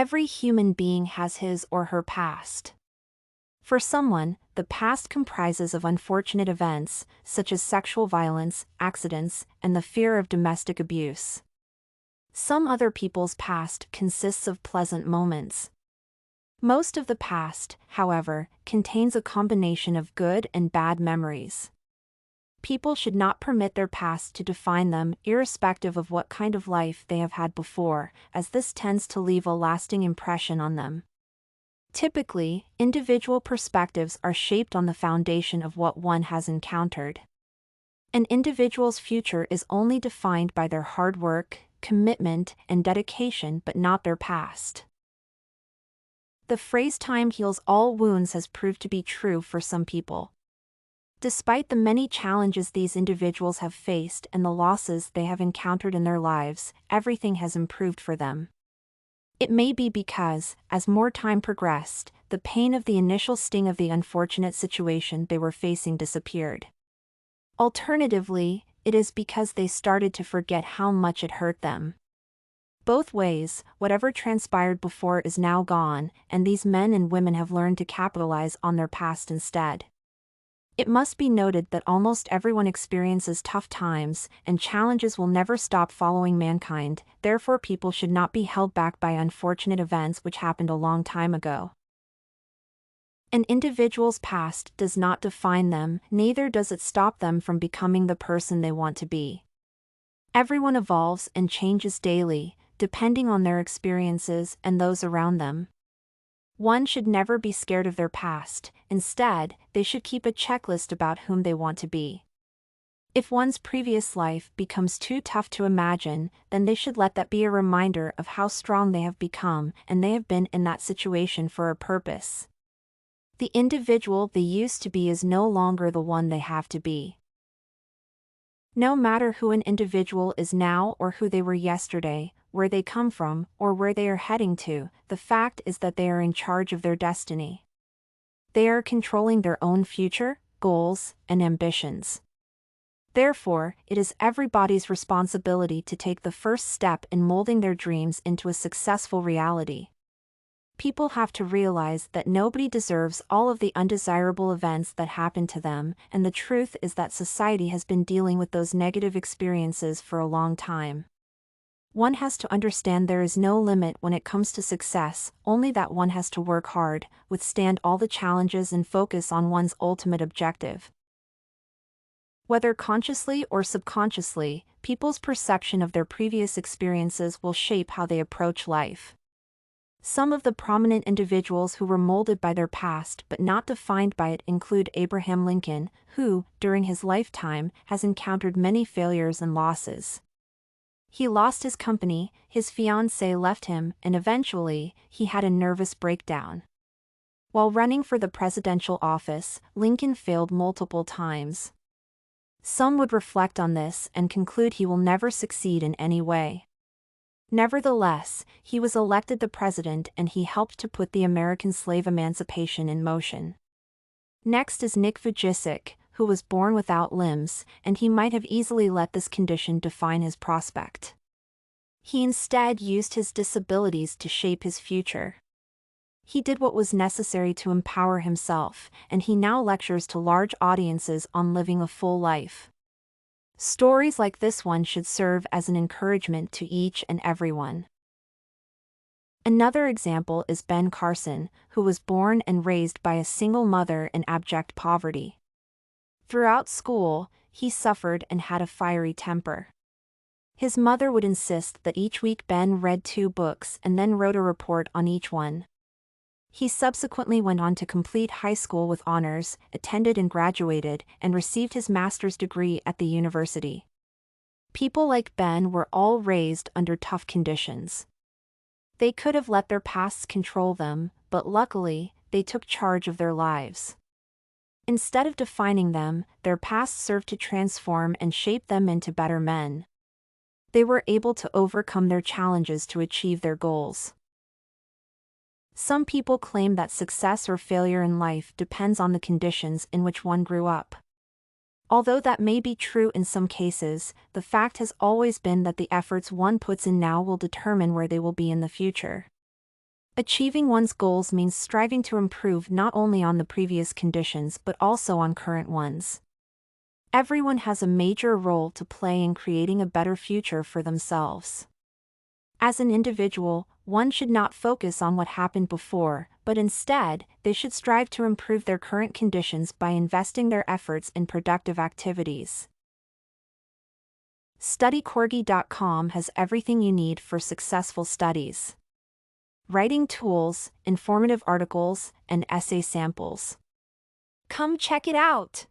Every human being has his or her past. For someone, the past comprises of unfortunate events, such as sexual violence, accidents, and the fear of domestic abuse. Some other people's past consists of pleasant moments. Most of the past, however, contains a combination of good and bad memories. People should not permit their past to define them, irrespective of what kind of life they have had before, as this tends to leave a lasting impression on them. Typically, individual perspectives are shaped on the foundation of what one has encountered. An individual's future is only defined by their hard work, commitment, and dedication, but not their past. The phrase "time heals all wounds" has proved to be true for some people. Despite the many challenges these individuals have faced and the losses they have encountered in their lives, everything has improved for them. It may be because, as more time progressed, the pain of the initial sting of the unfortunate situation they were facing disappeared. Alternatively, it is because they started to forget how much it hurt them. Both ways, whatever transpired before is now gone, and these men and women have learned to capitalize on their past instead. It must be noted that almost everyone experiences tough times, and challenges will never stop following mankind, therefore people should not be held back by unfortunate events which happened a long time ago. An individual's past does not define them, neither does it stop them from becoming the person they want to be. Everyone evolves and changes daily, depending on their experiences and those around them. One should never be scared of their past, instead, they should keep a checklist about whom they want to be. If one's previous life becomes too tough to imagine, then they should let that be a reminder of how strong they have become, and they have been in that situation for a purpose. The individual they used to be is no longer the one they have to be. No matter who an individual is now or who they were yesterday, where they come from, or where they are heading to, the fact is that they are in charge of their destiny. They are controlling their own future, goals, and ambitions. Therefore, it is everybody's responsibility to take the first step in molding their dreams into a successful reality. People have to realize that nobody deserves all of the undesirable events that happen to them, and the truth is that society has been dealing with those negative experiences for a long time. One has to understand there is no limit when it comes to success, only that one has to work hard, withstand all the challenges and focus on one's ultimate objective. Whether consciously or subconsciously, people's perception of their previous experiences will shape how they approach life. Some of the prominent individuals who were molded by their past but not defined by it include Abraham Lincoln, who, during his lifetime, has encountered many failures and losses. He lost his company, his fiancée left him, and eventually, he had a nervous breakdown. While running for the presidential office, Lincoln failed multiple times. Some would reflect on this and conclude he will never succeed in any way. Nevertheless, he was elected the president and he helped to put the American slave emancipation in motion. Next is Nick Vujicic, who was born without limbs, and he might have easily let this condition define his prospect. He instead used his disabilities to shape his future. He did what was necessary to empower himself, and he now lectures to large audiences on living a full life. Stories like this one should serve as an encouragement to each and everyone. Another example is Ben Carson, who was born and raised by a single mother in abject poverty. Throughout school, he suffered and had a fiery temper. His mother would insist that each week Ben read 2 books and then wrote a report on each one. He subsequently went on to complete high school with honors, attended and graduated, and received his master's degree at the university. People like Ben were all raised under tough conditions. They could have let their pasts control them, but luckily, they took charge of their lives. Instead of defining them, their past served to transform and shape them into better men. They were able to overcome their challenges to achieve their goals. Some people claim that success or failure in life depends on the conditions in which one grew up. Although that may be true in some cases, the fact has always been that the efforts one puts in now will determine where they will be in the future. Achieving one's goals means striving to improve not only on the previous conditions but also on current ones. Everyone has a major role to play in creating a better future for themselves. As an individual, one should not focus on what happened before, but instead, they should strive to improve their current conditions by investing their efforts in productive activities. StudyCorgi.com has everything you need for successful studies. Writing tools, informative articles, and essay samples. Come check it out!